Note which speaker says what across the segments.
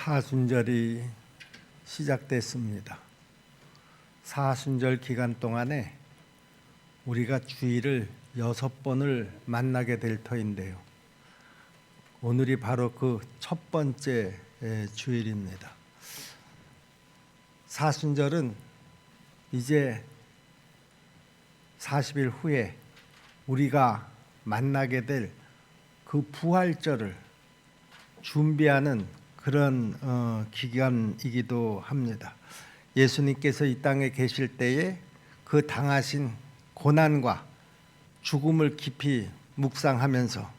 Speaker 1: 사순절이 시작됐습니다. 사순절 기간 동안에 우리가 주일을 6번을 만나게 될 터인데요. 오늘이 바로 그 첫 번째 주일입니다. 사순절은 이제 40일 후에 우리가 만나게 될 그 부활절을 준비하는 그런 기간이기도 합니다. 예수님께서 이 땅에 계실 때에 그 당하신 고난과 죽음을 깊이 묵상하면서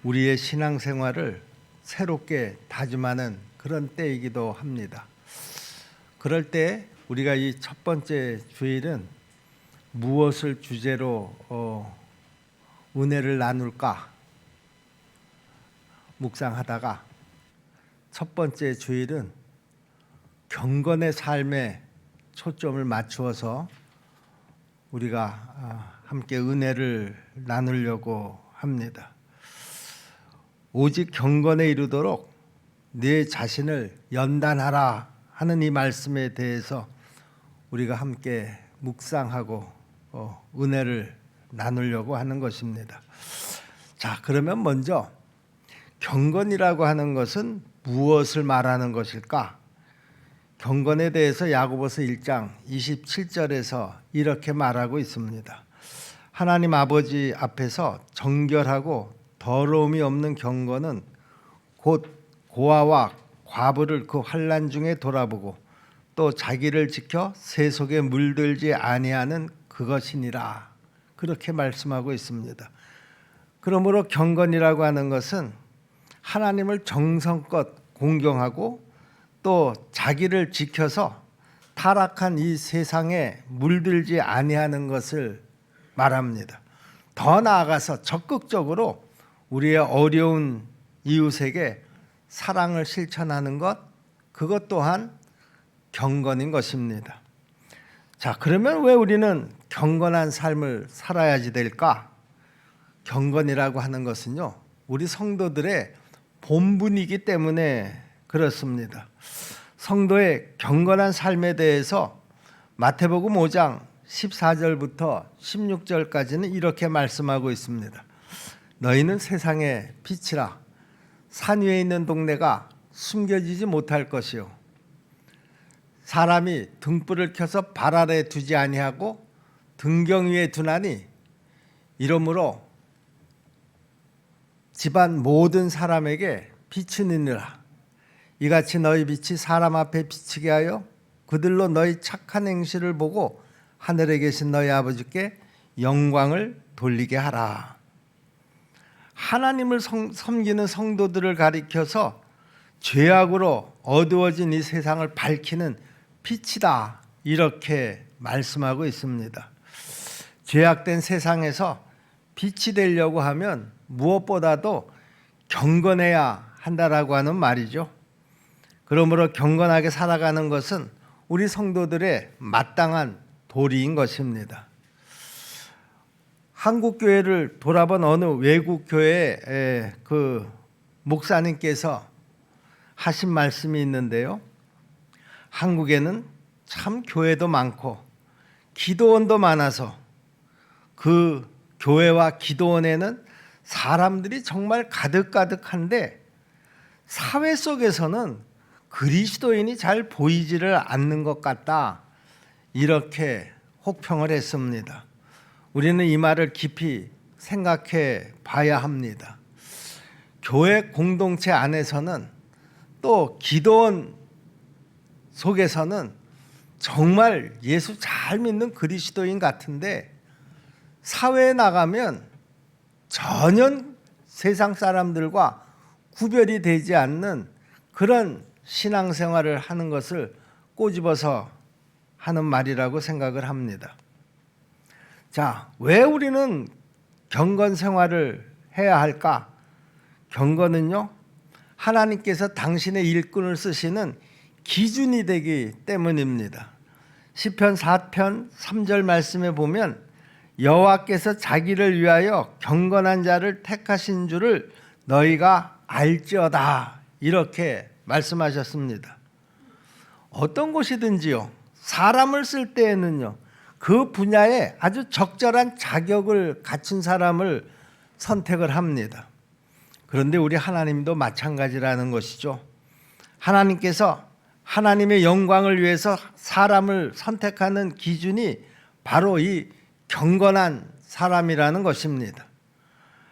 Speaker 1: 우리의 신앙생활을 새롭게 다짐하는 그런 때이기도 합니다. 그럴 때 우리가 이 첫 번째 주일은 무엇을 주제로 은혜를 나눌까 묵상하다가 첫 번째 주일은 경건의 삶에 초점을 맞추어서 우리가 함께 은혜를 나누려고 합니다. 오직 경건에 이르도록 네 자신을 연단하라 하는 이 말씀에 대해서 우리가 함께 묵상하고 은혜를 나누려고 하는 것입니다. 자, 그러면 먼저 경건이라고 하는 것은 무엇을 말하는 것일까? 경건에 대해서 야고보서 1장 27절에서 이렇게 말하고 있습니다. 하나님 아버지 앞에서 정결하고 더러움이 없는 경건은 곧 고아와 과부를 그 환난 중에 돌아보고 또 자기를 지켜 세속에 물들지 아니하는 그것이니라. 그렇게 말씀하고 있습니다. 그러므로 경건이라고 하는 것은 하나님을 정성껏 공경하고 또 자기를 지켜서 타락한 이 세상에 물들지 아니하는 것을 말합니다. 더 나아가서 적극적으로 우리의 어려운 이웃에게 사랑을 실천하는 것, 그것 또한 경건인 것입니다. 자, 그러면 왜 우리는 경건한 삶을 살아야지 될까? 경건이라고 하는 것은요, 우리 성도들의 본분이기 때문에 그렇습니다. 성도의 경건한 삶에 대해서 마태복음 5장 14절부터 16절까지는 이렇게 말씀하고 있습니다. 너희는 세상의 빛이라. 산 위에 있는 동네가 숨겨지지 못할 것이요 사람이 등불을 켜서 발 아래 두지 아니하고 등경 위에 두나니 이러므로 집안 모든 사람에게 빛이 있느니라. 이같이 너희 빛이 사람 앞에 비치게 하여 그들로 너희 착한 행실을 보고 하늘에 계신 너희 아버지께 영광을 돌리게 하라. 하나님을 섬기는 성도들을 가리켜서 죄악으로 어두워진 이 세상을 밝히는 빛이다, 이렇게 말씀하고 있습니다. 죄악된 세상에서 빛이 되려고 하면 무엇보다도 경건해야 한다라고 하는 말이죠. 그러므로 경건하게 살아가는 것은 우리 성도들의 마땅한 도리인 것입니다. 한국 교회를 돌아본 어느 외국 교회의 그 목사님께서 하신 말씀이 있는데요. 한국에는 참 교회도 많고 기도원도 많아서 그 교회와 기도원에는 사람들이 정말 가득가득한데 사회 속에서는 그리스도인이 잘 보이지를 않는 것 같다, 이렇게 혹평을 했습니다. 우리는 이 말을 깊이 생각해 봐야 합니다. 교회 공동체 안에서는 또 기도원 속에서는 정말 예수 잘 믿는 그리스도인 같은데 사회에 나가면 전혀 세상 사람들과 구별이 되지 않는 그런 신앙생활을 하는 것을 꼬집어서 하는 말이라고 생각을 합니다. 자, 왜 우리는 경건 생활을 해야 할까? 경건은요, 하나님께서 당신의 일꾼을 쓰시는 기준이 되기 때문입니다. 시편 4편 3절 말씀에 보면 여호와께서 자기를 위하여 경건한 자를 택하신 줄을 너희가 알지어다, 이렇게 말씀하셨습니다. 어떤 곳이든지요, 사람을 쓸 때에는요, 그 분야에 아주 적절한 자격을 갖춘 사람을 선택을 합니다. 그런데 우리 하나님도 마찬가지라는 것이죠. 하나님께서 하나님의 영광을 위해서 사람을 선택하는 기준이 바로 이 경건한 사람이라는 것입니다.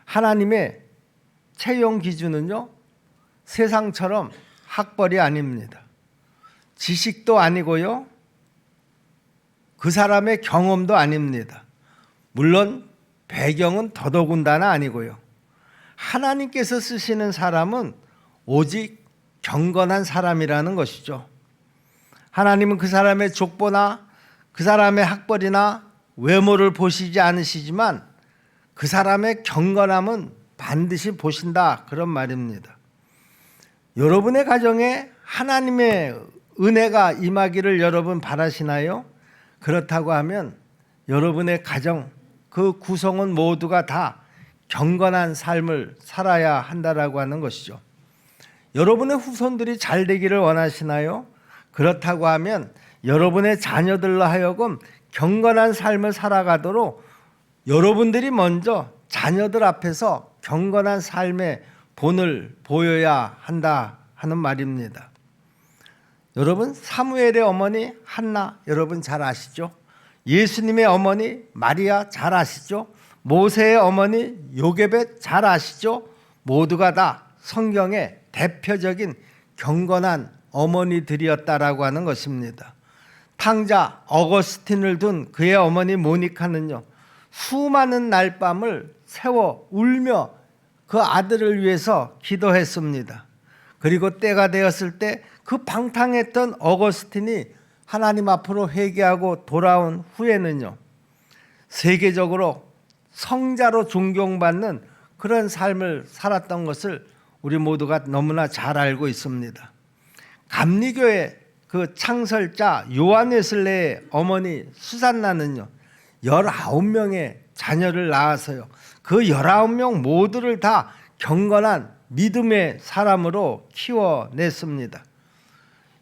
Speaker 1: 하나님의 채용 기준은요, 세상처럼 학벌이 아닙니다. 지식도 아니고요, 그 사람의 경험도 아닙니다. 물론 배경은 더더군다나 아니고요. 하나님께서 쓰시는 사람은 오직 경건한 사람이라는 것이죠. 하나님은 그 사람의 족보나 그 사람의 학벌이나 외모를 보시지 않으시지만 그 사람의 경건함은 반드시 보신다, 그런 말입니다. 여러분의 가정에 하나님의 은혜가 임하기를 여러분 바라시나요? 그렇다고 하면 여러분의 가정, 그 구성원 모두가 다 경건한 삶을 살아야 한다라고 하는 것이죠. 여러분의 후손들이 잘 되기를 원하시나요? 그렇다고 하면 여러분의 자녀들로 하여금 경건한 삶을 살아가도록 여러분들이 먼저 자녀들 앞에서 경건한 삶의 본을 보여야 한다 하는 말입니다. 여러분, 사무엘의 어머니 한나 여러분 잘 아시죠? 예수님의 어머니 마리아 잘 아시죠? 모세의 어머니 요게벳 잘 아시죠? 모두가 다 성경의 대표적인 경건한 어머니들이었다라고 하는 것입니다. 탕자 어거스틴을 둔 그의 어머니 모니카는요, 수많은 날밤을 새워 울며 그 아들을 위해서 기도했습니다. 그리고 때가 되었을 때 그 방탕했던 어거스틴이 하나님 앞으로 회개하고 돌아온 후에는요, 세계적으로 성자로 존경받는 그런 삶을 살았던 것을 우리 모두가 너무나 잘 알고 있습니다. 감리교의 그 창설자 요한 웨슬레의 어머니 수산나는요, 19명의 자녀를 낳아서요, 그 19명 모두를 다 경건한 믿음의 사람으로 키워냈습니다.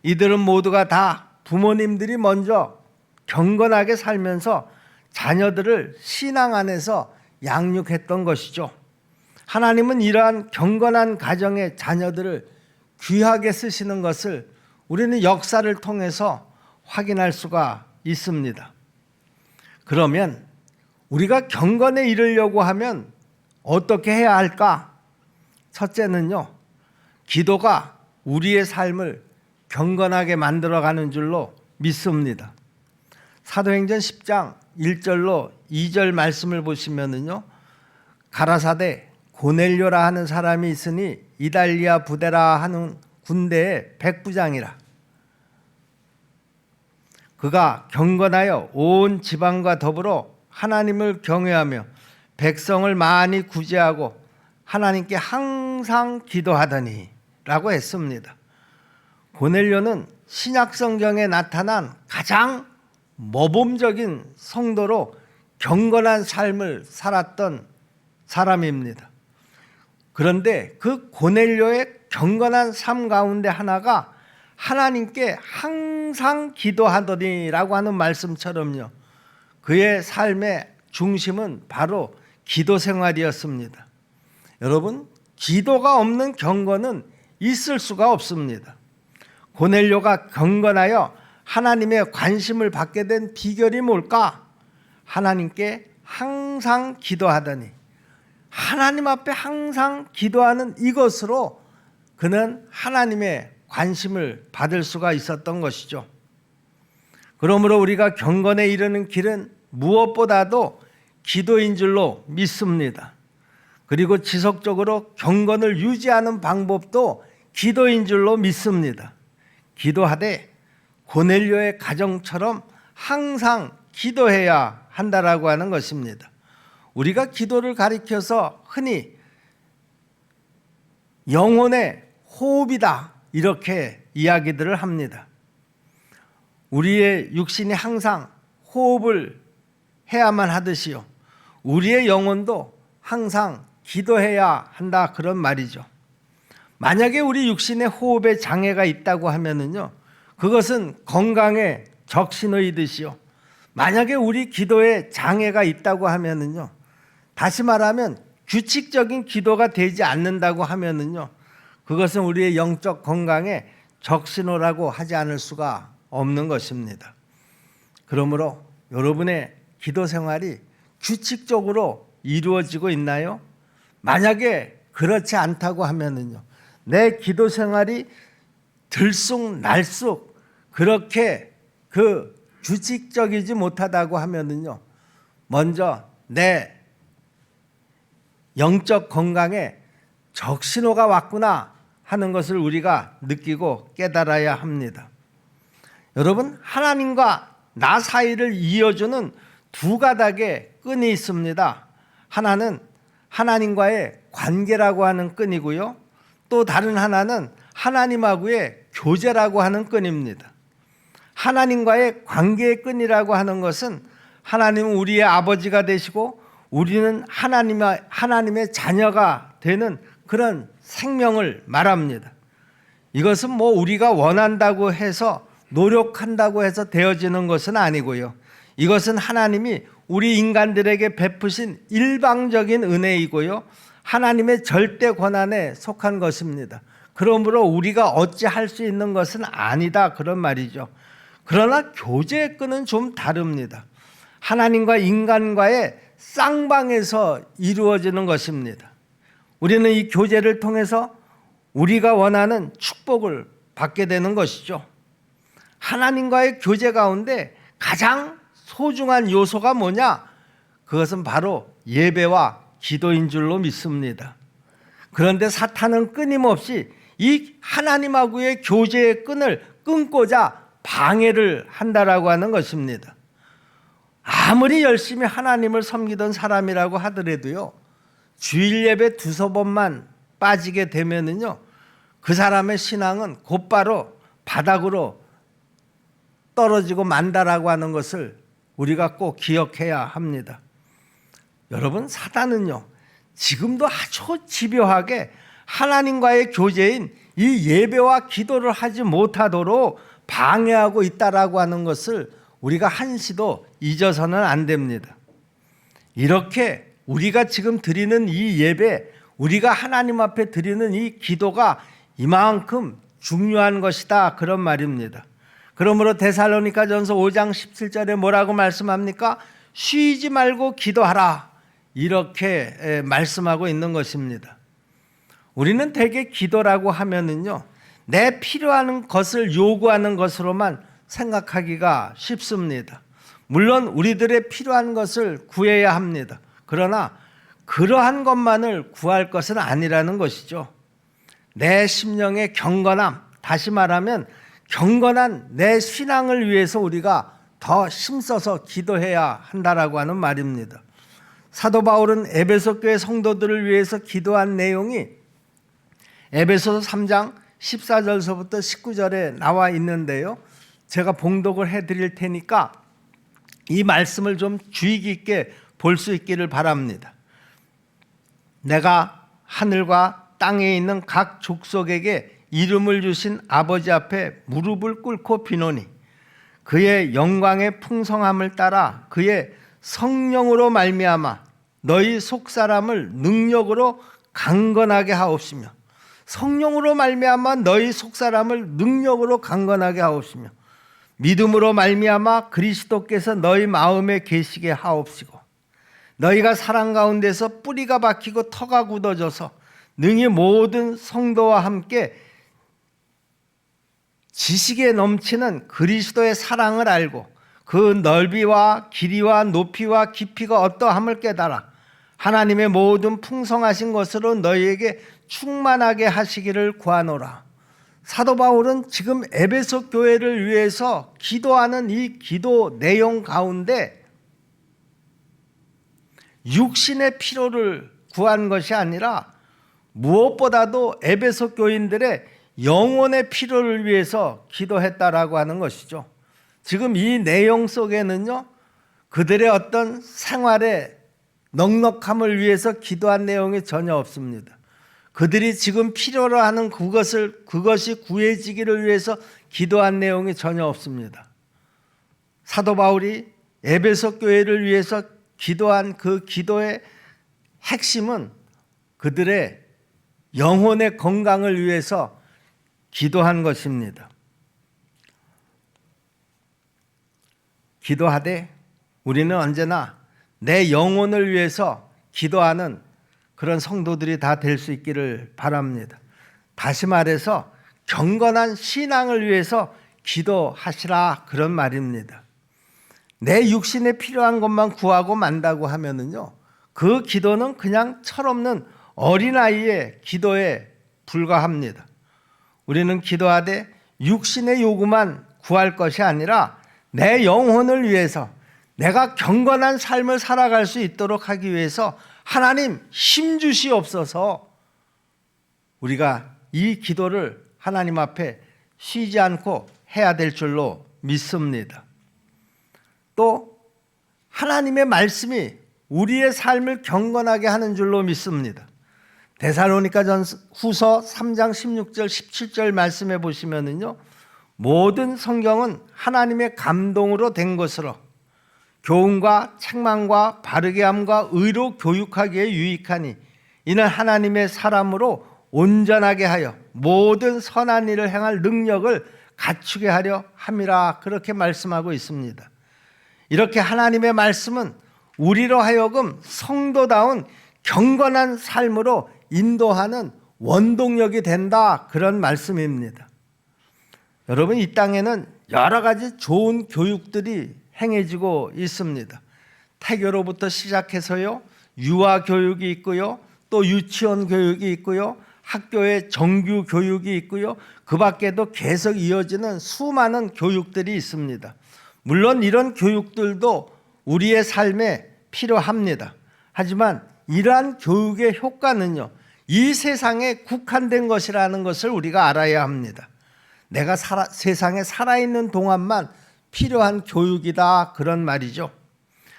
Speaker 1: 이들은 모두가 다 부모님들이 먼저 경건하게 살면서 자녀들을 신앙 안에서 양육했던 것이죠. 하나님은 이러한 경건한 가정의 자녀들을 귀하게 쓰시는 것을 우리는 역사를 통해서 확인할 수가 있습니다. 그러면 우리가 경건에 이르려고 하면 어떻게 해야 할까? 첫째는요, 기도가 우리의 삶을 경건하게 만들어가는 줄로 믿습니다. 사도행전 10장 1절로 2절 말씀을 보시면은요, 가라사대 고넬료라 하는 사람이 있으니 이달리아 부대라 하는 군대의 백부장이라. 그가 경건하여 온 지방과 더불어 하나님을 경외하며 백성을 많이 구제하고 하나님께 항상 기도하더니 라고 했습니다. 고넬료는 신약 성경에 나타난 가장 모범적인 성도로 경건한 삶을 살았던 사람입니다. 그런데 그 고넬료의 경건한 삶 가운데 하나가 하나님께 항상 기도하더니라고 하는 말씀처럼요, 그의 삶의 중심은 바로 기도 생활이었습니다. 여러분, 기도가 없는 경건은 있을 수가 없습니다. 고넬료가 경건하여 하나님의 관심을 받게 된 비결이 뭘까? 하나님께 항상 기도하더니, 하나님 앞에 항상 기도하는 이것으로 그는 하나님의 관심을 받을 수가 있었던 것이죠. 그러므로 우리가 경건에 이르는 길은 무엇보다도 기도인 줄로 믿습니다. 그리고 지속적으로 경건을 유지하는 방법도 기도인 줄로 믿습니다. 기도하되 고넬료의 가정처럼 항상 기도해야 한다라고 하는 것입니다. 우리가 기도를 가리켜서 흔히 영혼의 호흡이다 이렇게 이야기들을 합니다. 우리의 육신이 항상 호흡을 해야만 하듯이요, 우리의 영혼도 항상 기도해야 한다, 그런 말이죠. 만약에 우리 육신에 호흡에 장애가 있다고 하면은요, 그것은 건강에 적신호이듯이요. 만약에 우리 기도에 장애가 있다고 하면은요, 다시 말하면 규칙적인 기도가 되지 않는다고 하면은요, 그것은 우리의 영적 건강에 적신호라고 하지 않을 수가 없는 것입니다. 그러므로 여러분의 기도 생활이 규칙적으로 이루어지고 있나요? 만약에 그렇지 않다고 하면은요, 내 기도 생활이 들쑥날쑥 그렇게 규칙적이지 못하다고 하면은요, 먼저 내 영적 건강에 적신호가 왔구나 하는 것을 우리가 느끼고 깨달아야 합니다. 여러분, 하나님과 나 사이를 이어주는 두 가닥의 끈이 있습니다. 하나는 하나님과의 관계라고 하는 끈이고요, 또 다른 하나는 하나님하고의 교제라고 하는 끈입니다. 하나님과의 관계의 끈이라고 하는 것은 하나님은 우리의 아버지가 되시고 우리는 하나님의 자녀가 되는 그런 생명을 말합니다. 이것은 뭐 우리가 원한다고 해서 노력한다고 해서 되어지는 것은 아니고요, 이것은 하나님이 우리 인간들에게 베푸신 일방적인 은혜이고요, 하나님의 절대 권한에 속한 것입니다. 그러므로 우리가 어찌할 수 있는 것은 아니다, 그런 말이죠. 그러나 교제의 끈은 좀 다릅니다. 하나님과 인간과의 쌍방에서 이루어지는 것입니다. 우리는 이 교제를 통해서 우리가 원하는 축복을 받게 되는 것이죠. 하나님과의 교제 가운데 가장 소중한 요소가 뭐냐? 그것은 바로 예배와 기도인 줄로 믿습니다. 그런데 사탄은 끊임없이 이 하나님하고의 교제의 끈을 끊고자 방해를 한다라고 하는 것입니다. 아무리 열심히 하나님을 섬기던 사람이라고 하더라도요, 주일 예배 두세 번만 빠지게 되면은요, 그 사람의 신앙은 곧바로 바닥으로 떨어지고 만다라고 하는 것을 우리가 꼭 기억해야 합니다. 여러분, 사단은요, 지금도 아주 집요하게 하나님과의 교제인 이 예배와 기도를 하지 못하도록 방해하고 있다라고 하는 것을 우리가 한시도 잊어서는 안 됩니다. 이렇게 우리가 지금 드리는 이 예배, 우리가 하나님 앞에 드리는 이 기도가 이만큼 중요한 것이다, 그런 말입니다. 그러므로 데살로니가전서 5장 17절에 뭐라고 말씀합니까? 쉬지 말고 기도하라, 이렇게 말씀하고 있는 것입니다. 우리는 대개 기도라고 하면은요, 내 필요한 것을 요구하는 것으로만 생각하기가 쉽습니다. 물론 우리들의 필요한 것을 구해야 합니다. 그러나 그러한 것만을 구할 것은 아니라는 것이죠. 내 심령의 경건함, 다시 말하면 경건한 내 신앙을 위해서 우리가 더 힘써서 기도해야 한다라고 하는 말입니다. 사도 바울은 에베소 교회 성도들을 위해서 기도한 내용이 에베소서 3장 14절서부터 19절에 나와 있는데요, 제가 봉독을 해드릴 테니까 이 말씀을 좀 주의 깊게 볼 수 있기를 바랍니다. 내가 하늘과 땅에 있는 각 족속에게 이름을 주신 아버지 앞에 무릎을 꿇고 비노니 그의 영광의 풍성함을 따라 그의 성령으로 말미암아 너희 속사람을 능력으로 강건하게 하옵시며, 성령으로 말미암아 너희 속사람을 능력으로 강건하게 하옵시며, 믿음으로 말미암아 그리스도께서 너희 마음에 계시게 하옵시고, 너희가 사랑 가운데서 뿌리가 박히고 터가 굳어져서 능히 모든 성도와 함께 지식에 넘치는 그리스도의 사랑을 알고 그 넓이와 길이와 높이와 깊이가 어떠함을 깨달아 하나님의 모든 풍성하신 것으로 너희에게 충만하게 하시기를 구하노라. 사도 바울은 지금 에베소 교회를 위해서 기도하는 이 기도 내용 가운데 육신의 필요를 구한 것이 아니라 무엇보다도 에베소 교인들의 영혼의 필요를 위해서 기도했다라고 하는 것이죠. 지금 이 내용 속에는요, 그들의 어떤 생활의 넉넉함을 위해서 기도한 내용이 전혀 없습니다. 그들이 지금 필요로 하는 그것이 구해지기를 위해서 기도한 내용이 전혀 없습니다. 사도 바울이 에베소 교회를 위해서 기도한 그 기도의 핵심은 그들의 영혼의 건강을 위해서 기도한 것입니다. 기도하되 우리는 언제나 내 영혼을 위해서 기도하는 그런 성도들이 다 될 수 있기를 바랍니다. 다시 말해서 경건한 신앙을 위해서 기도하시라 그런 말입니다. 내 육신에 필요한 것만 구하고 만다고 하면은요, 그 기도는 그냥 철없는 어린아이의 기도에 불과합니다. 우리는 기도하되 육신의 요구만 구할 것이 아니라 내 영혼을 위해서 내가 경건한 삶을 살아갈 수 있도록 하기 위해서 하나님 힘 주시옵소서, 우리가 이 기도를 하나님 앞에 쉬지 않고 해야 될 줄로 믿습니다. 또 하나님의 말씀이 우리의 삶을 경건하게 하는 줄로 믿습니다. 데살로니가전후서 3장 16절 17절 말씀해 보시면은요, 모든 성경은 하나님의 감동으로 된 것으로 교훈과 책망과 바르게 함과 의로 교육하기에 유익하니 이는 하나님의 사람으로 온전하게 하여 모든 선한 일을 행할 능력을 갖추게 하려 함이라 그렇게 말씀하고 있습니다. 이렇게 하나님의 말씀은 우리로 하여금 성도다운 경건한 삶으로 인도하는 원동력이 된다 그런 말씀입니다. 여러분, 이 땅에는 여러 가지 좋은 교육들이 행해지고 있습니다. 태교로부터 시작해서요, 유아 교육이 있고요, 또 유치원 교육이 있고요, 학교의 정규 교육이 있고요, 그 밖에도 계속 이어지는 수많은 교육들이 있습니다. 물론 이런 교육들도 우리의 삶에 필요합니다. 하지만 이러한 교육의 효과는요, 이 세상에 국한된 것이라는 것을 우리가 알아야 합니다. 내가 세상에 살아있는 동안만 필요한 교육이다 그런 말이죠.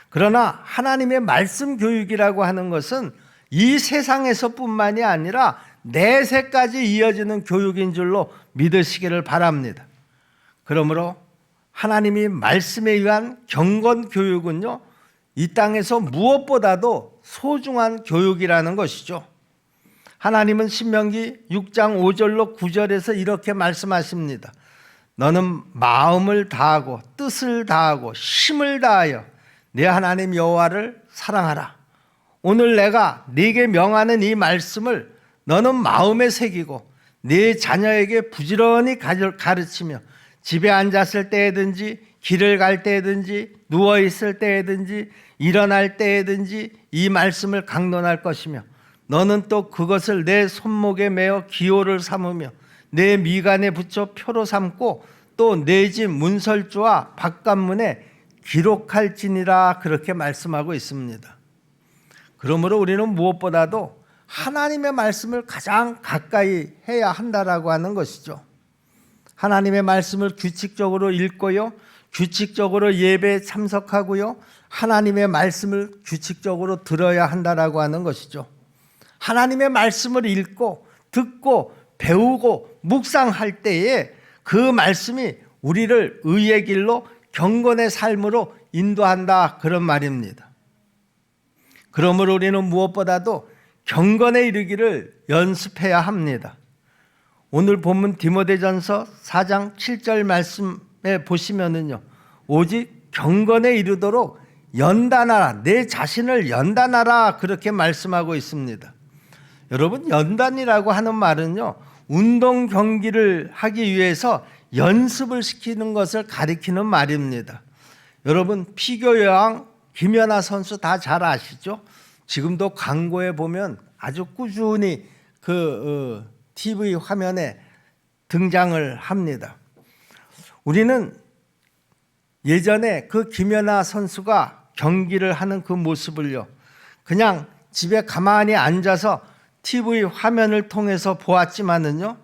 Speaker 1: 그러나 하나님의 말씀 교육이라고 하는 것은 이 세상에서뿐만이 아니라 내세까지 이어지는 교육인 줄로 믿으시기를 바랍니다. 그러므로 하나님이 말씀에 의한 경건 교육은요, 이 땅에서 무엇보다도 소중한 교육이라는 것이죠. 하나님은 신명기 6장 5절로 9절에서 이렇게 말씀하십니다. 너는 마음을 다하고 뜻을 다하고 힘을 다하여 네 하나님 여호와를 사랑하라. 오늘 내가 네게 명하는 이 말씀을 너는 마음에 새기고 네 자녀에게 부지런히 가르치며 집에 앉았을 때에든지 길을 갈 때에든지 누워 있을 때에든지 일어날 때에든지 이 말씀을 강론할 것이며 너는 또 그것을 내 손목에 매어 기호를 삼으며 내 미간에 붙여 표로 삼고 또 내 집 문설주와 바깥문에 기록할지니라 그렇게 말씀하고 있습니다. 그러므로 우리는 무엇보다도 하나님의 말씀을 가장 가까이 해야 한다라고 하는 것이죠. 하나님의 말씀을 규칙적으로 읽고요, 규칙적으로 예배에 참석하고요, 하나님의 말씀을 규칙적으로 들어야 한다라고 하는 것이죠. 하나님의 말씀을 읽고 듣고 배우고 묵상할 때에 그 말씀이 우리를 의의 길로 경건의 삶으로 인도한다 그런 말입니다. 그러므로 우리는 무엇보다도 경건에 이르기를 연습해야 합니다. 오늘 본문 디모데전서 4장 7절 말씀에 보시면은요, 오직 경건에 이르도록 연단하라, 내 자신을 연단하라 그렇게 말씀하고 있습니다. 여러분, 연단이라고 하는 말은요, 운동 경기를 하기 위해서 연습을 시키는 것을 가리키는 말입니다. 여러분, 피겨 여왕 김연아 선수 다 잘 아시죠? 지금도 광고에 보면 아주 꾸준히 그 TV 화면에 등장을 합니다. 우리는 예전에 그 김연아 선수가 경기를 하는 그 모습을요, 그냥 집에 가만히 앉아서 TV 화면을 통해서 보았지만은요,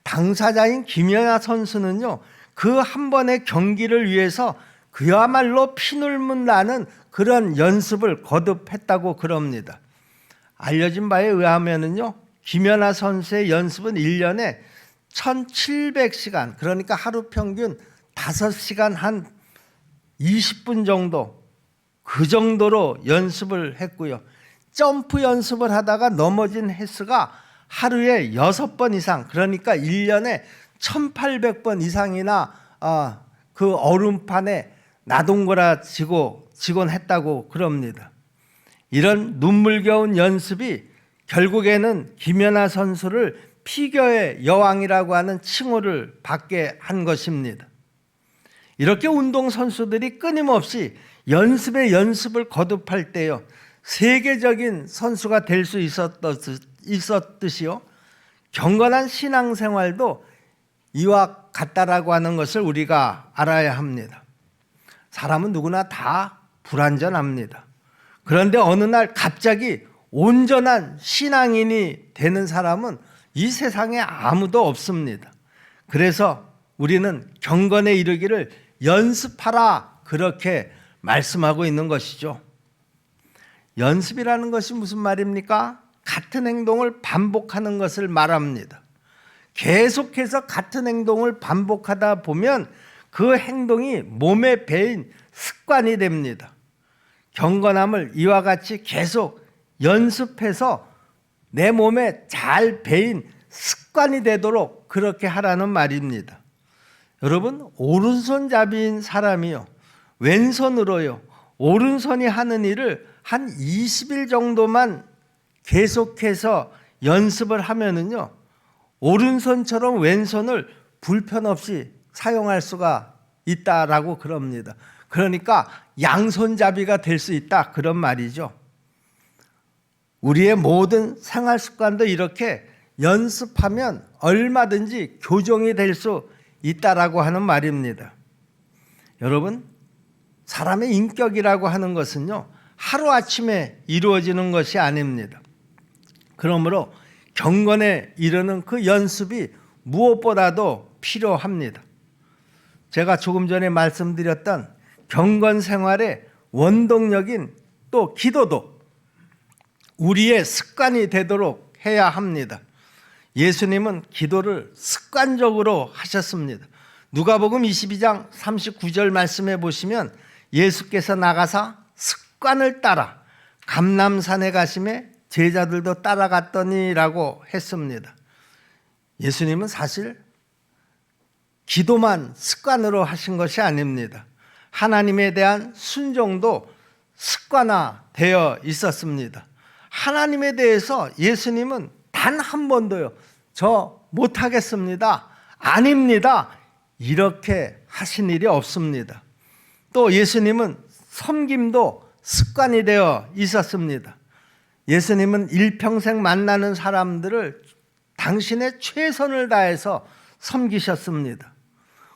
Speaker 1: 당사자인 김연아 선수는요, 그 한 번의 경기를 위해서 그야말로 피눈물 나는 그런 연습을 거듭했다고 그럽니다. 알려진 바에 의하면은요, 김연아 선수의 연습은 1년에 1700시간, 그러니까 하루 평균 5시간 한 20분 정도, 그 정도로 연습을 했고요. 점프 연습을 하다가 넘어진 횟수가 하루에 6번 이상, 그러니까 1년에 1800번 이상이나 그 얼음판에 나동거라지곤 했다고 그럽니다. 이런 눈물겨운 연습이 결국에는 김연아 선수를 피겨의 여왕이라고 하는 칭호를 받게 한 것입니다. 이렇게 운동선수들이 끊임없이 연습에 연습을 거듭할 때요, 세계적인 선수가 될 수 있었듯이요, 경건한 신앙생활도 이와 같다라고 하는 것을 우리가 알아야 합니다. 사람은 누구나 다 불완전합니다. 그런데 어느 날 갑자기 온전한 신앙인이 되는 사람은 이 세상에 아무도 없습니다. 그래서 우리는 경건에 이르기를 연습하라, 그렇게 말씀하고 있는 것이죠. 연습이라는 것이 무슨 말입니까? 같은 행동을 반복하는 것을 말합니다. 계속해서 같은 행동을 반복하다 보면 그 행동이 몸에 배인 습관이 됩니다. 경건함을 이와 같이 계속 연습해서 내 몸에 잘 배인 습관이 되도록 그렇게 하라는 말입니다. 여러분, 오른손잡이인 사람이요, 왼손으로요, 오른손이 하는 일을 한 20일 정도만 계속해서 연습을 하면은요, 오른손처럼 왼손을 불편 없이 사용할 수가 있다라고 그럽니다. 그러니까 양손잡이가 될 수 있다, 그런 말이죠. 우리의 모든 생활 습관도 이렇게 연습하면 얼마든지 교정이 될 수 있다라고 하는 말입니다. 여러분, 사람의 인격이라고 하는 것은요, 하루아침에 이루어지는 것이 아닙니다. 그러므로 경건에 이르는 그 연습이 무엇보다도 필요합니다. 제가 조금 전에 말씀드렸던 경건 생활의 원동력인 또 기도도 우리의 습관이 되도록 해야 합니다. 예수님은 기도를 습관적으로 하셨습니다. 누가복음 22장 39절 말씀해 보시면 예수께서 나가사 습관을 따라 감람산에 가심에 제자들도 따라갔더니라고 했습니다. 예수님은 사실 기도만 습관으로 하신 것이 아닙니다. 하나님에 대한 순종도 습관화되어 있었습니다. 하나님에 대해서 예수님은 단 한 번도요, 저 못하겠습니다, 아닙니다, 이렇게 하신 일이 없습니다. 또 예수님은 섬김도 습관이 되어 있었습니다. 예수님은 일평생 만나는 사람들을 당신의 최선을 다해서 섬기셨습니다.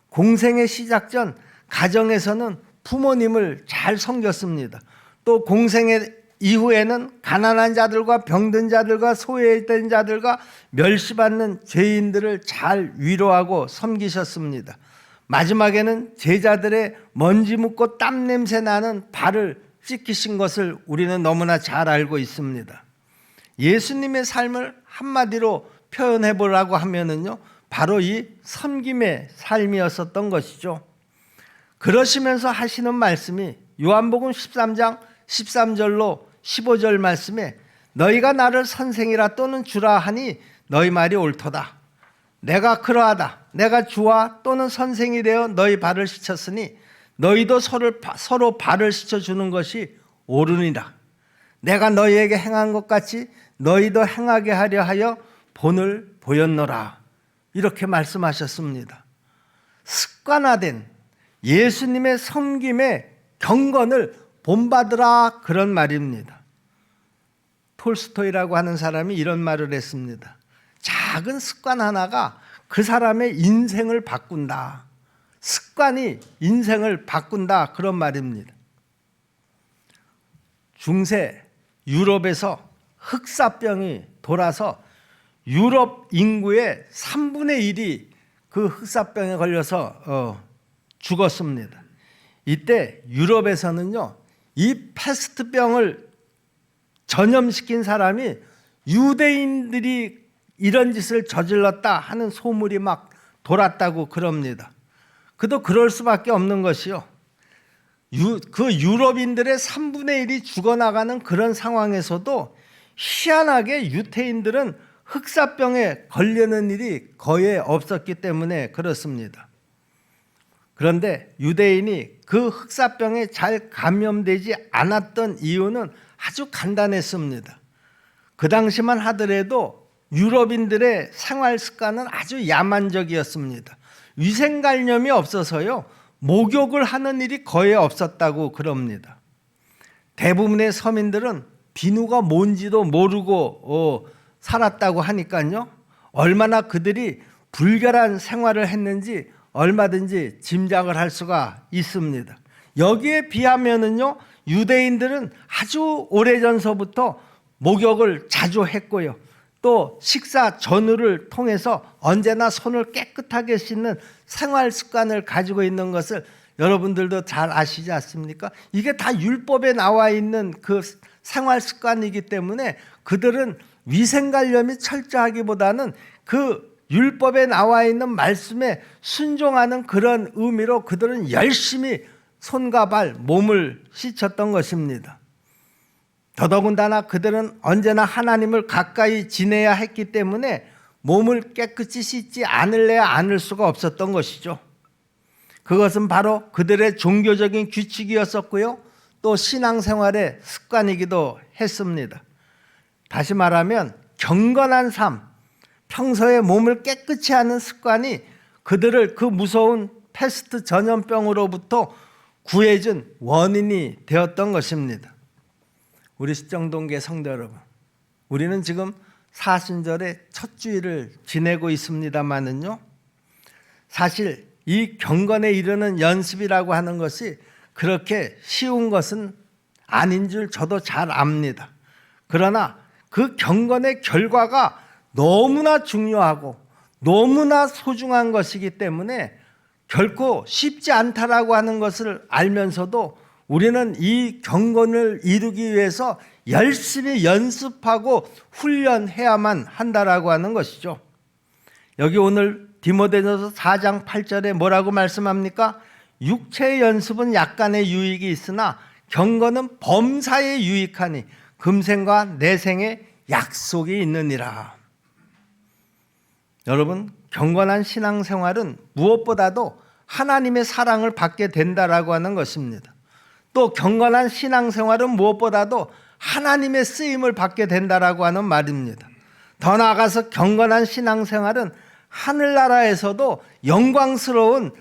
Speaker 1: 공생의 시작 전 가정에서는 부모님을 잘 섬겼습니다. 또 공생의 이후에는 가난한 자들과 병든 자들과 소외된 자들과 멸시받는 죄인들을 잘 위로하고 섬기셨습니다. 마지막에는 제자들의 먼지 묻고 땀 냄새 나는 발을 씻기신 것을 우리는 너무나 잘 알고 있습니다. 예수님의 삶을 한마디로 표현해 보라고 하면은요, 바로 이 섬김의 삶이었었던 것이죠. 그러시면서 하시는 말씀이 요한복음 13장 13절로 15절 말씀에 너희가 나를 선생이라 또는 주라 하니 너희 말이 옳도다. 내가 그러하다. 내가 주와 또는 선생이 되어 너희 발을 씻었으니 너희도 서로 발을 씻어주는 것이 옳으니라. 내가 너희에게 행한 것 같이 너희도 행하게 하려 하여 본을 보였노라. 이렇게 말씀하셨습니다. 습관화된 예수님의 섬김의 경건을 본받으라, 그런 말입니다. 톨스토이라고 하는 사람이 이런 말을 했습니다. 작은 습관 하나가 그 사람의 인생을 바꾼다. 습관이 인생을 바꾼다, 그런 말입니다. 중세 유럽에서 흑사병이 돌아서 유럽 인구의 3분의 1이 그 흑사병에 걸려서 죽었습니다. 이때 유럽에서는요, 이 패스트병을 전염시킨 사람이 유대인들이 이런 짓을 저질렀다 하는 소문이 막 돌았다고 그럽니다. 그도 그럴 수밖에 없는 것이요. 그 유럽인들의 3분의 1이 죽어나가는 그런 상황에서도 희한하게 유태인들은 흑사병에 걸리는 일이 거의 없었기 때문에 그렇습니다. 그런데 유대인이 그 흑사병에 잘 감염되지 않았던 이유는 아주 간단했습니다. 그 당시만 하더라도 유럽인들의 생활 습관은 아주 야만적이었습니다. 위생관념이 없어서요, 목욕을 하는 일이 거의 없었다고 그럽니다. 대부분의 서민들은 비누가 뭔지도 모르고 살았다고 하니까요, 얼마나 그들이 불결한 생활을 했는지 얼마든지 짐작을 할 수가 있습니다. 여기에 비하면은요, 유대인들은 아주 오래전서부터 목욕을 자주 했고요, 또 식사 전후를 통해서 언제나 손을 깨끗하게 씻는 생활 습관을 가지고 있는 것을 여러분들도 잘 아시지 않습니까? 이게 다 율법에 나와 있는 그 생활 습관이기 때문에 그들은 위생관념이 철저하기보다는 그 율법에 나와 있는 말씀에 순종하는 그런 의미로 그들은 열심히 손과 발, 몸을 씻었던 것입니다. 더더군다나 그들은 언제나 하나님을 가까이 지내야 했기 때문에 몸을 깨끗이 씻지 않을래야 않을 수가 없었던 것이죠. 그것은 바로 그들의 종교적인 규칙이었었고요, 또 신앙생활의 습관이기도 했습니다. 다시 말하면 경건한 삶, 평소에 몸을 깨끗이 하는 습관이 그들을 그 무서운 패스트 전염병으로부터 구해준 원인이 되었던 것입니다. 우리 십정동계 성도 여러분, 우리는 지금 사순절의 첫 주일을 지내고 있습니다마는요, 사실 이 경건에 이르는 연습이라고 하는 것이 그렇게 쉬운 것은 아닌 줄 저도 잘 압니다. 그러나 그 경건의 결과가 너무나 중요하고 너무나 소중한 것이기 때문에 결코 쉽지 않다라고 하는 것을 알면서도 우리는 이 경건을 이루기 위해서 열심히 연습하고 훈련해야만 한다라고 하는 것이죠. 여기 오늘 디모데전서 4장 8절에 뭐라고 말씀합니까? 육체의 연습은 약간의 유익이 있으나 경건은 범사에 유익하니 금생과 내생에 약속이 있느니라. 여러분, 경건한 신앙생활은 무엇보다도 하나님의 사랑을 받게 된다라고 하는 것입니다. 또 경건한 신앙생활은 무엇보다도 하나님의 쓰임을 받게 된다라고 하는 말입니다. 더 나아가서 경건한 신앙생활은 하늘나라에서도 영광스러운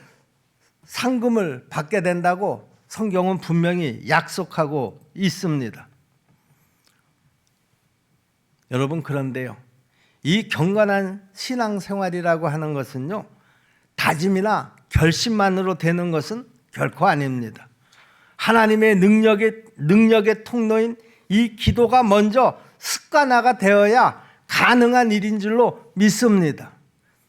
Speaker 1: 상금을 받게 된다고 성경은 분명히 약속하고 있습니다. 여러분, 그런데요, 이 경건한 신앙생활이라고 하는 것은요, 다짐이나 결심만으로 되는 것은 결코 아닙니다. 하나님의 능력의 통로인 이 기도가 먼저 습관화가 되어야 가능한 일인 줄로 믿습니다.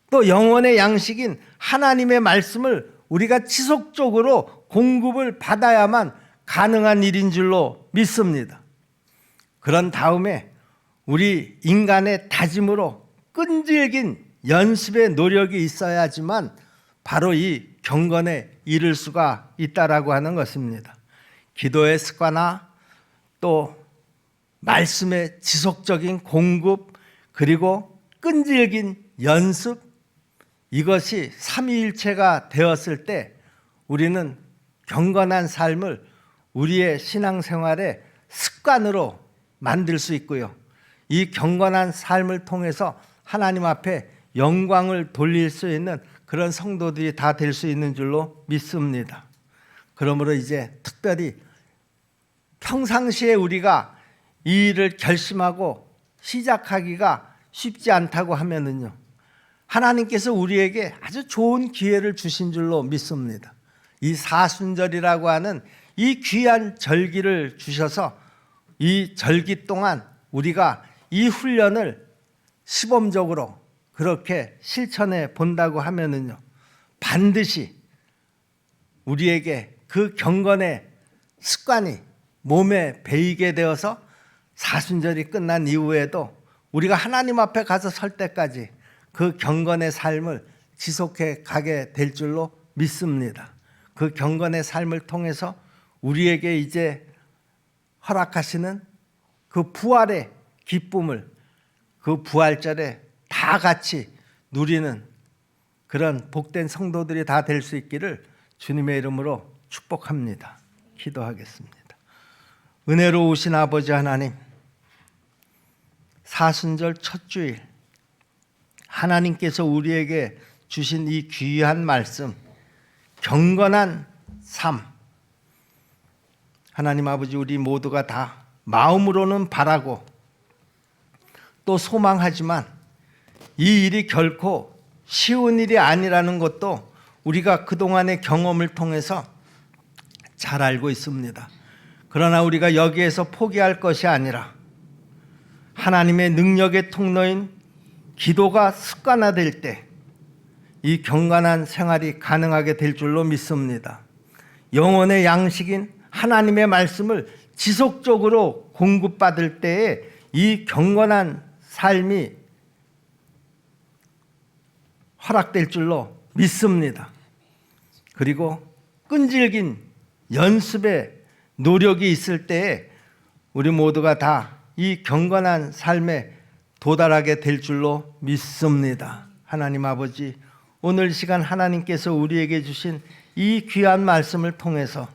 Speaker 1: 또 영혼의 양식인 하나님의 말씀을 우리가 지속적으로 공급을 받아야만 가능한 일인 줄로 믿습니다. 그런 다음에 우리 인간의 다짐으로 끈질긴 연습의 노력이 있어야지만 바로 이 경건에 이를 수가 있다라고 하는 것입니다. 기도의 습관화, 또 말씀의 지속적인 공급, 그리고 끈질긴 연습, 이것이 삼위일체가 되었을 때 우리는 경건한 삶을 우리의 신앙생활의 습관으로 만들 수 있고요, 이 경건한 삶을 통해서 하나님 앞에 영광을 돌릴 수 있는 그런 성도들이 다 될 수 있는 줄로 믿습니다. 그러므로 이제 특별히 평상시에 우리가 이 일을 결심하고 시작하기가 쉽지 않다고 하면은요, 하나님께서 우리에게 아주 좋은 기회를 주신 줄로 믿습니다. 이 사순절이라고 하는 이 귀한 절기를 주셔서 이 절기 동안 우리가 이 훈련을 시범적으로 그렇게 실천해 본다고 하면은요, 반드시 우리에게 그 경건의 습관이 몸에 배이게 되어서 사순절이 끝난 이후에도 우리가 하나님 앞에 가서 설 때까지 그 경건의 삶을 지속해 가게 될 줄로 믿습니다. 그 경건의 삶을 통해서 우리에게 이제 허락하시는 그 부활의 기쁨을 그 부활절에 다 같이 누리는 그런 복된 성도들이 다 될 수 있기를 주님의 이름으로 축복합니다. 기도하겠습니다. 은혜로우신 아버지 하나님, 사순절 첫 주일 하나님께서 우리에게 주신 이 귀한 말씀, 경건한 삶, 하나님 아버지, 우리 모두가 다 마음으로는 바라고 또 소망하지만 이 일이 결코 쉬운 일이 아니라는 것도 우리가 그동안의 경험을 통해서 잘 알고 있습니다. 그러나 우리가 여기에서 포기할 것이 아니라 하나님의 능력의 통로인 기도가 습관화될 때 이 경건한 생활이 가능하게 될 줄로 믿습니다. 영혼의 양식인 하나님의 말씀을 지속적으로 공급받을 때에 이 경건한 삶이 허락될 줄로 믿습니다. 그리고 끈질긴 연습의 노력이 있을 때에 우리 모두가 다 이 경건한 삶에 도달하게 될 줄로 믿습니다. 하나님 아버지, 오늘 시간 하나님께서 우리에게 주신 이 귀한 말씀을 통해서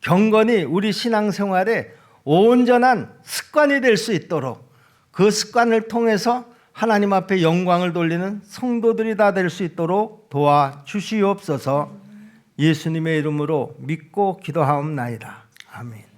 Speaker 1: 경건이 우리 신앙생활에 온전한 습관이 될 수 있도록 그 습관을 통해서 하나님 앞에 영광을 돌리는 성도들이 다 될 수 있도록 도와주시옵소서. 예수님의 이름으로 믿고 기도하옵나이다. 아멘.